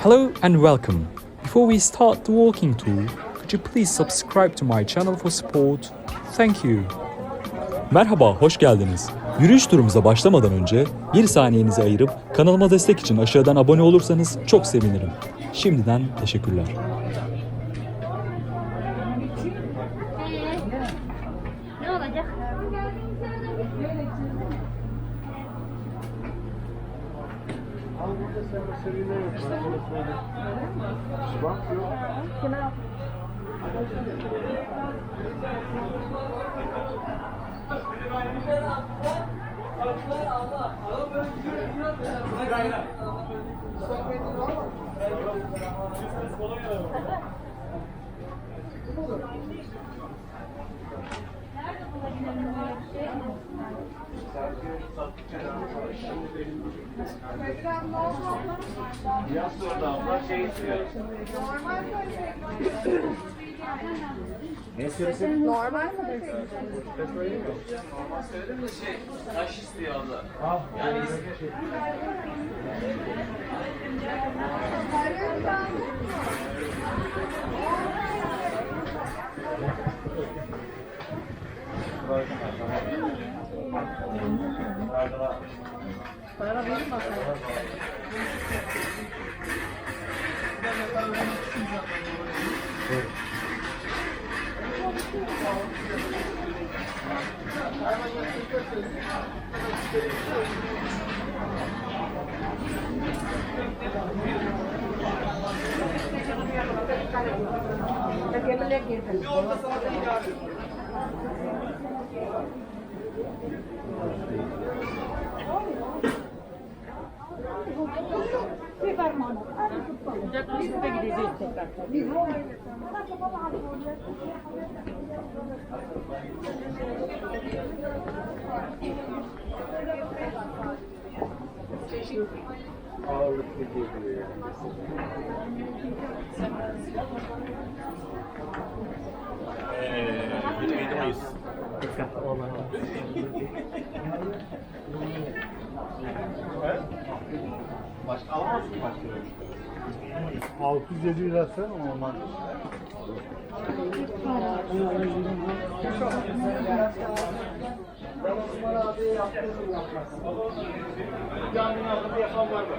Hello and welcome. Before we start the walking tour, could you please subscribe to my channel for support? Thank you. Merhaba, hoş geldiniz. Yürüyüş turumuza başlamadan önce bir saniyenizi ayırıp kanalıma destek için aşağıdan abone olursanız çok sevinirim. Şimdiden teşekkürler. Ne olacak? Biraz sonra abla şey istiyor. Ne söylesin? Normal Normal söyledim de şey, taş istiyor abla. Yani İzmir. Ağırlıklı geliyor. Yedi Mayıs. Başka alamaz mı başka? 600 lira sen normal. Caminin altında yapan var mı?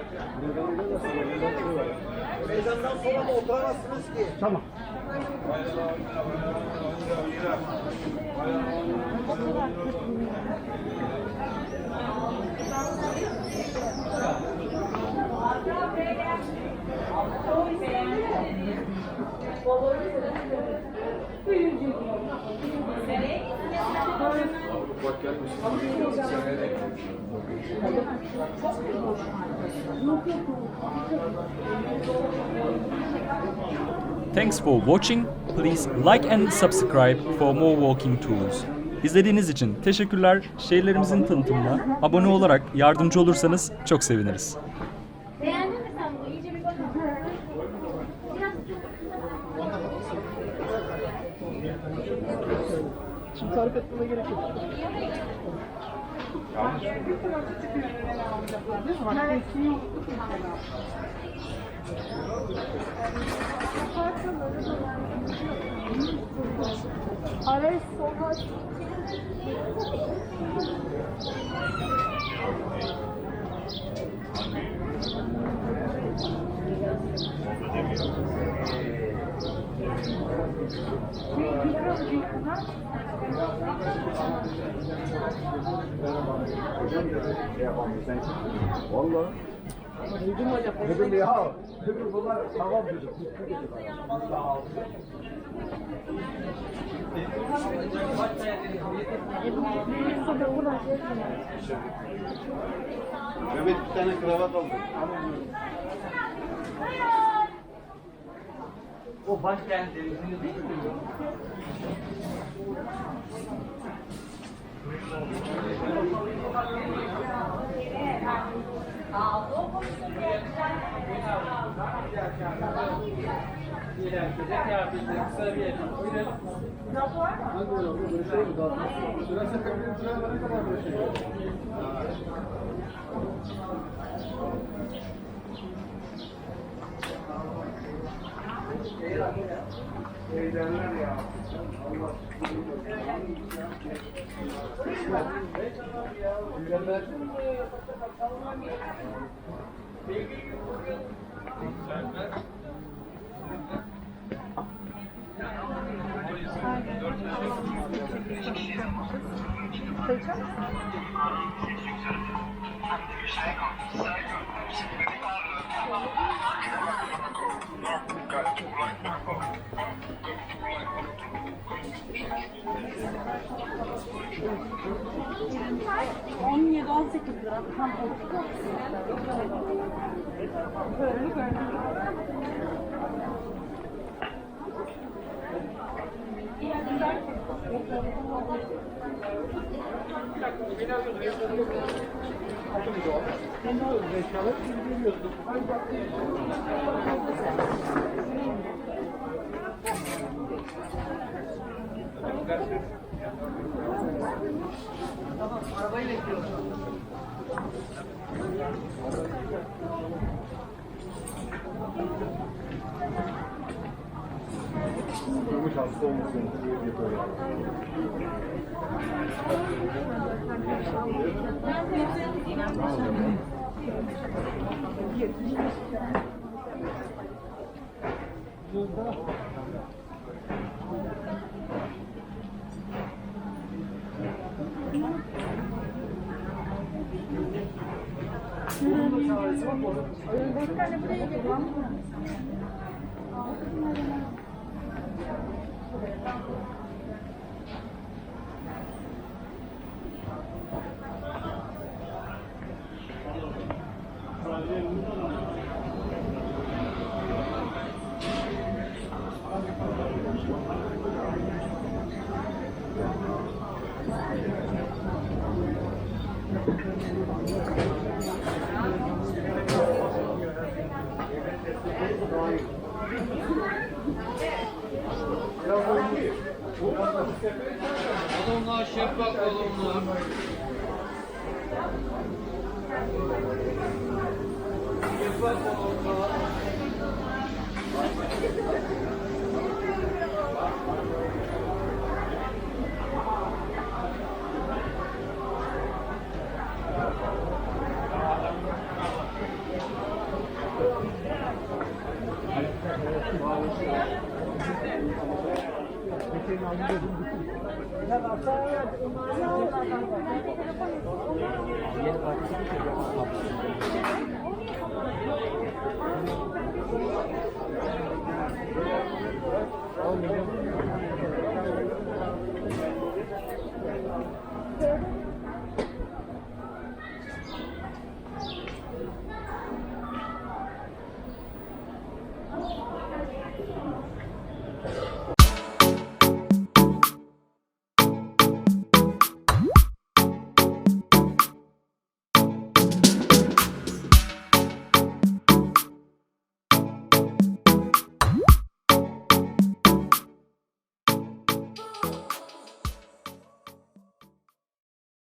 Meydandan sonra da oturamazsınız ki. Tamam. Thanks for watching. Please like and subscribe for more walking tours. İzlediğiniz için teşekkürler. Şehirlerimizin tanıtımına abone olarak yardımcı olursanız çok seviniriz. Beğendin mi sen bu? İyice bir bakın. Şimdi tarif etmeme gerek yok. Ares sokak. Vallahi. Dedim ya. Dedim bunlar tamam dedim. Mehmet bir tane kravat aldı. O başkentlerimizin değil mi? Durmuş hasta olmasın diye böyle. Olumlu, şeffaf olumlu. Şeffaf olumlu. Yeni